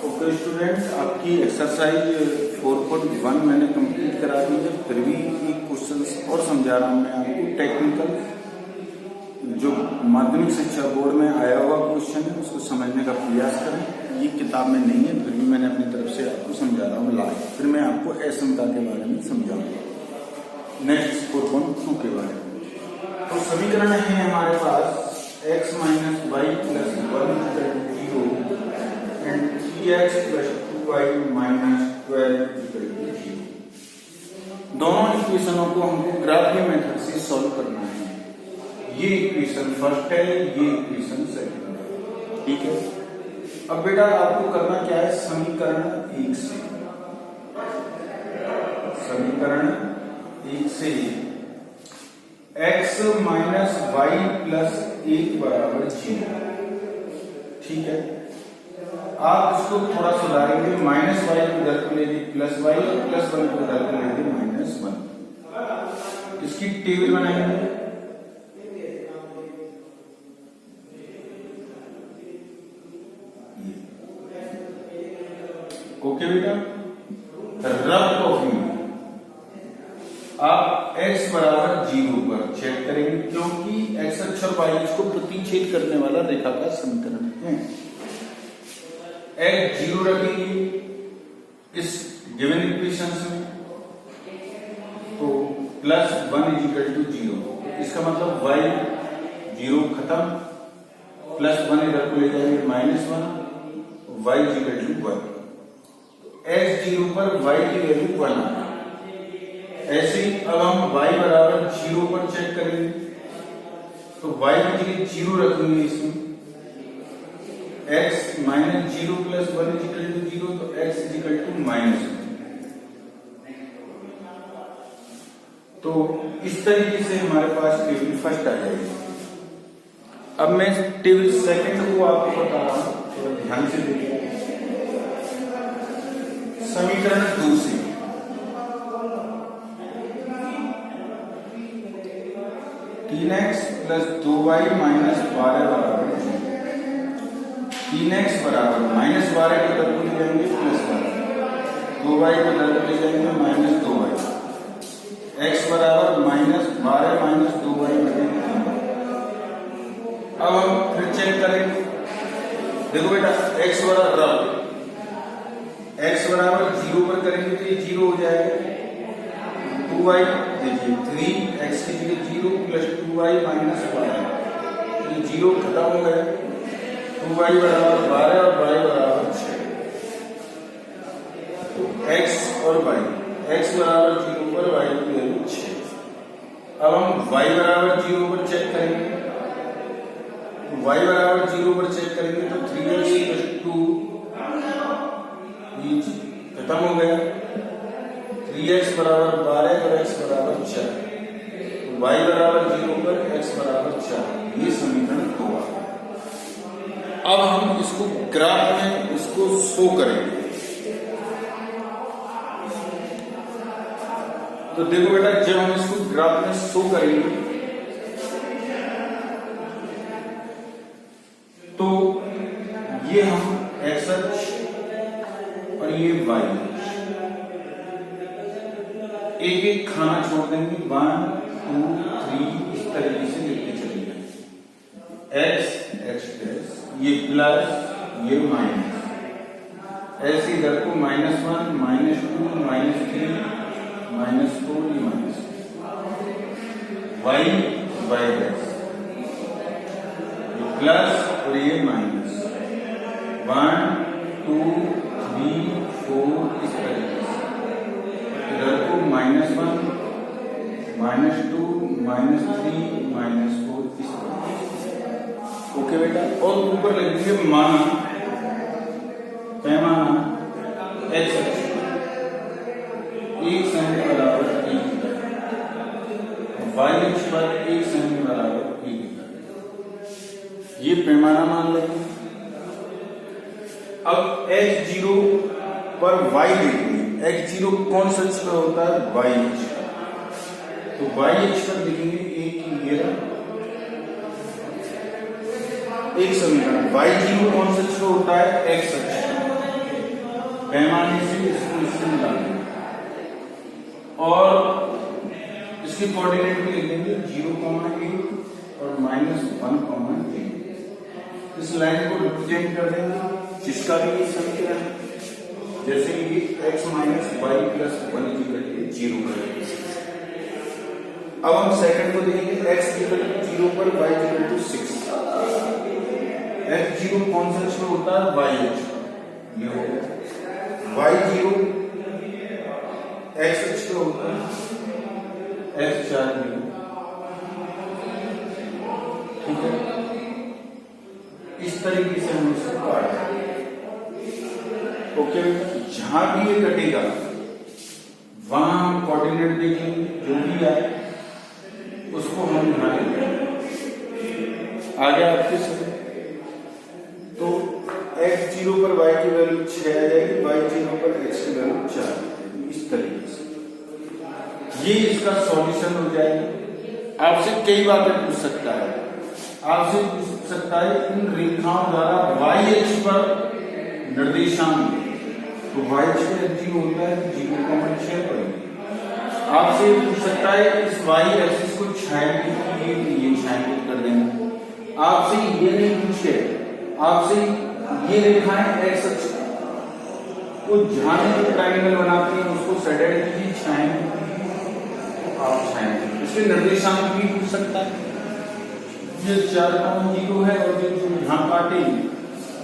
Okay students, आपकी exercise 4.1 मैंने complete करा दी है। फिर भी एक क्वेश्चन और समझा रहा हूँ मैं आपको। टेक्निकल जो माध्यमिक शिक्षा बोर्ड में आया हुआ क्वेश्चन है उसको समझने का प्रयास करें। ये किताब में नहीं है, फिर भी मैंने अपनी तरफ से आपको समझा रहा हूँ लाइव। फिर मैं आपको असमता के बारे में समझाऊंगा। नेक्स्ट 4.2 के बारे में। तो समीकरण है हमारे पास x minus Y plus 1 and 3x plus 2y minus 12 0। दोनों इक्वेशनों को हमको ग्राफिक मेथड से सॉल्व करना है। ये इक्वेशन फर्स्ट है, ये इक्वेशन सेकंड है। ठीक है, अब बेटा आपको करना क्या है, समीकरण 1 से x माइनस वाई प्लस 1 बराबर 0। ठीक है, आप इसको थोड़ा सुधारेंगे। माइनस वाई को इधर को लेंगे प्लस वाई, और प्लस 1 को इधर को लेंगे माइनस 1। इसकी टेबल बनाएंगे। ओके बेटा, रफ कॉपी में आप x बराबर 0 पर चेक करेंगे, क्योंकि x अक्ष और y अक्ष को प्रतिच्छेद करने वाला रेखा का समीकरण है। x 0 रखेंगे इस गिवन इक्वेशन में, तो प्लस 1 इजिकल टू 0। इसका मतलब y 0 खत्म, प्लस 1 इधर को ले जाएंगे minus 1, y equal to 1। x 0 पर y की वैल्यू 1 है। ऐसे ही अब हम y बराबर 0 पर चेक करेंगे, तो y की जगह 0 रखेंगे इसमें। x minus 0 plus 1 equal to 0, तो x इजिकल टू माइनस 1। तो इस तरीके से हमारे पास टेबल फर्स्ट आ जाएगी। अब मैं टेबल सेकंड को आपको बता रहा हूं, थोड़ा ध्यान से देखिए। समीकरण 2 से 3x प्लस 2y माइनस 12 बराबर 3x बराबर माइनस 12 को इधर को ले जाएंगे प्लस 12, 2y को इधर को ले जाएंगे माइनस 2y, x बराबर माइनस 12 माइनस 2y बटे 3। अब हम फिर चेक करेंगे। देखो बेटा, x बराबर 0 पर करेंगे तो ये 0 हो जाएगा। 2y देखिए 3x की जगह 0 प्लस 2y माइनस 12, ये 0 खत्म हो गया। 2y बराबर 12 और y बराबर 6। तो x और y, x बराबर 0 पर y की वैल्यू 6। अब हम y बराबर 0 पर चेक करेंगे। y बराबर 0 पर चेक करेंगे तो 3x प्लस 2 ये खत्म हो गया। 3x बराबर 12 और x बराबर 4, y बराबर 0 पर x बराबर 4। ये समीकरण 2 आ गया। अब हम इसको ग्राफ में इसको शो करेंगे। तो देखो बेटा, जब हम इसको ग्राफ में शो करेंगे तो ये हम x अक्ष और ये y अक्ष एक एक खाना छोड़ देंगे। 1 2 3 इस तरीके से लिखते चलेंगे। x ये प्लस ये माइनस, ऐसे इधर को -1 -2 -3 -4 ये माइनस, y ये प्लस और ये माइनस, 1 2 3 4 इस तरीके से। इधर को -1 -2 -3 -4 इस तरह। ओके बेटा, और ऊपर लिखेंगे माना पैमाना x अक्ष 1 सेमी बराबर 1 मीटर, y अक्ष पर 1 सेमी बराबर 1 मीटर। ये पैमाना मान लेंगे। अब x0 पर y देखेंगे। x0 कौन सा अक्ष पर होता है, y अक्ष पर। तो y अक्ष पर लिखेंगे एक समीकरण। y0 कौन सा अक्ष पर होता है, x अक्ष पर। पैमाने से इसको इससे मिला देंगे और इसके कोऑर्डिनेट भी लिख देंगे 0,8 और -1,8। इस लाइन को रिप्रेजेंट कर देंगे जिसका भी ये समीकरण है, जैसे कि x - y + 1 = 0 करेंगे। अब हम सेकंड को देखेंगे, x = 0 पर y = 6। x0 कौन सा अक्ष में होता है? y अक्ष। ये हो गया y0 x अक्ष पे होता है x4 में। ठीक है, इस तरीके से हम इसको काट देंगे। ओके, जहां भी ये कटेगा वहां हम कोऑर्डिनेट देखेंगे, जो भी आए उसको हम यहां लेंगे। आगे आपके समय तो x0 पर y की वैल्यू 6 आ जाएगी, y0 पर x की वैल्यू 4 आ जाएगी। इस तरीके से ये इसका सॉल्यूशन हो जाएगा। आपसे कई बातें पूछ सकता है, आपसे पूछ सकता है इन रेखाओं द्वारा y अक्ष पर निर्देशांक, तो y अक्ष पर 0 होता है 0,6 पर। आपसे पूछ सकता है इस y एक्सिस को छायांकित कीजिए, ये छायांकित कर देंगे। आपसे ये नहीं पूछे, आपसे ये रेखाएं x अक्ष को जहां जो ट्रायंगल बनाते हैं उसको सेडेड कीजिए, छायांकित आप छायांकित। इसके निर्देशांक भी पूछ सकता है, ये 4,0 है और जो यहां काटे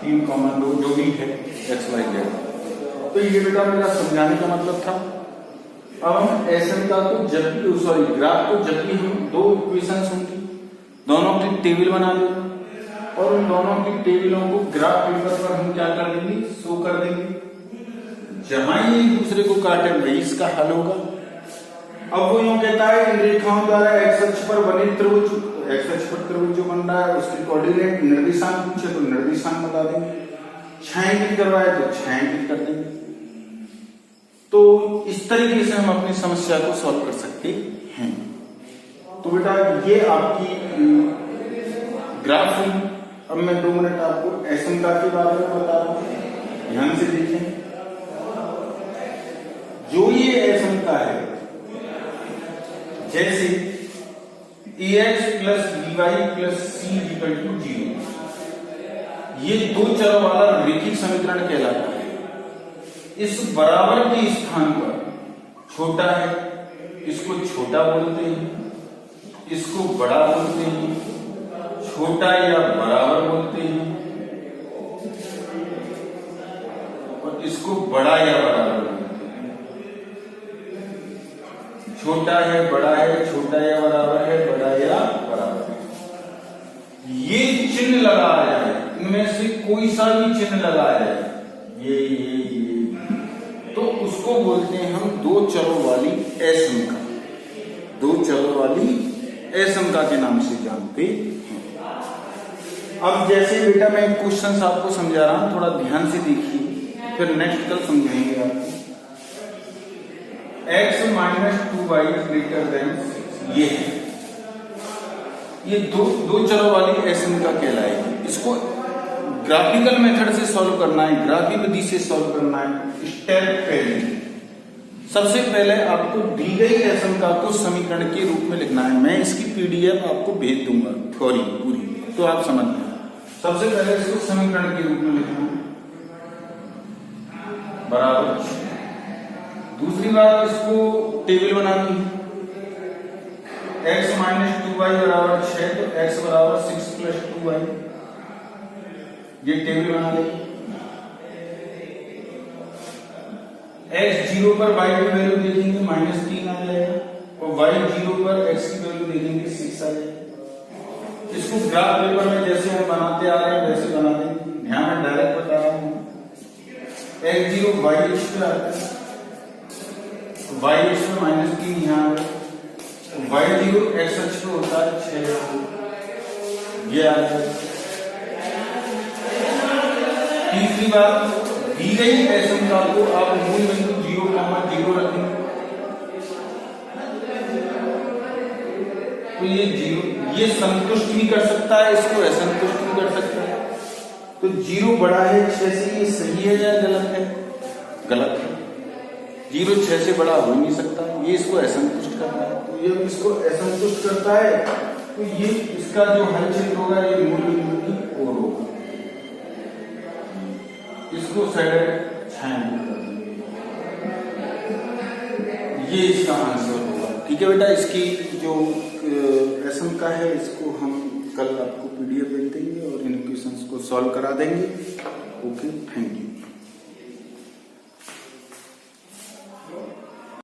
3,2 जो भी है x y z। तो ये बेटा मेरा समझाने का मतलब था। अब हम एसएम का तो जब भी ग्राफ को जब भी हम दो इक्वेशंस होंगी दोनों की टेबल बना लेंगे और उन दोनों की टेबलों को ग्राफ पेपर पर हम क्या कर देंगे, शो कर देंगे। जहां ये एक दूसरे को काटे वही इसका हल होगा। अब वो यूं कहता है इन रेखाओं द्वारा x अक्ष पर बने त्रिभुज, x अक्ष पर त्रिभुज जो बन रहा है उसके कोऑर्डिनेट निर्देशांक पूछे तो निर्देशांक बता देंगे, छायांकित करवाए तो छायांकित कर देंगे। तो इस तरीके से हम अपनी समस्या को सॉल्व कर सकते हैं। तो बेटा ये आपकी ग्राफ हुई। अब मैं 2 मिनट आपको एसमता के बारे में बता रहा हूं, ध्यान से देखें। जो ये एसमता है, जैसे ax + by + c = 0, ये दो चरों वाला रैखिक समीकरण कहलाता है। इस बराबर के स्थान पर छोटा है, इसको छोटा बोलते हैं, इसको बड़ा बोलते हैं, छोटा या बराबर बोलते हैं और इसको बड़ा या बराबर बोलते हैं। छोटा है, बड़ा है, छोटा या बराबर है, बड़ा या बराबर है। ये चिन्ह लगाया जाए, इनमें से कोई सा भी चिन्ह लगाया जाए, ये तो उसको बोलते हैं हम दो चरों वाली असमका, दो चरों वाली असमका के नाम से जानते हैं। अब जैसे बेटा मैं क्वेश्चन आपको समझा रहा हूं, थोड़ा ध्यान से देखिए, फिर नेक्स्ट कल समझाएंगे आपको। x - 2y > 6 ये दो चरों वाली असमका कहलाएगी। इसको ग्राफिकल मेथड से सॉल्व करना है, ग्राफी विधि से सॉल्व करना है। स्टेप पहले सबसे पहले आपको दी गई असमका को समीकरण के रूप में लिखना है। मैं इसकी पीडीएफ आपको भेज दूंगा थ्योरी पूरी, तो आप समझ लें। सबसे पहले इसको समीकरण के रूप में लिखना है बराबर। दूसरी बात, इसको टेबल बनानी है। x - 2y = 6, तो x = 6 + 2y, ये टेबल बना लेंगे। x0 पर y की वैल्यू देखेंगे -3 आ जाएगा और y0 पर x की वैल्यू देखेंगे 6 आ जाएगा। इसको ग्राफ पेपर में जैसे हम बनाते आ रहे हैं वैसे बना देंगे। ध्यान में डायरेक्ट बता रहा हूं, x0 y अक्ष पे आता है, y अक्ष पे -3 यहाँ है, y0 x अक्ष पे होता है 6, ये आ जाएगा। तीसरी बात, दी गई असमका को आप मूल बिंदु 0,0 रखेंगे, तो ये 0 ये संतुष्ट भी कर सकता है, इसको असंतुष्ट भी कर सकता है। तो 0 बड़ा है 6 से, ये सही है या गलत है? गलत है। 0.6 से बड़ा हो ही नहीं सकता, ये इसको असंतुष्ट कर रहा है, तो ये इसको असंतुष्ट करता है, तो ये इसका जो हल क्षेत्र होगा ये मूल बिंदु की ओर होगा, इसको साइड छायांकित कर देंगे, ये इसका आंसर होगा। ठीक है बेटा, इसकी जो एसएम का है इसको हम कल आपको PDF भेज देंगे और इन क्वेश्चंस को सॉल्व करा देंगे। Okay, thank you.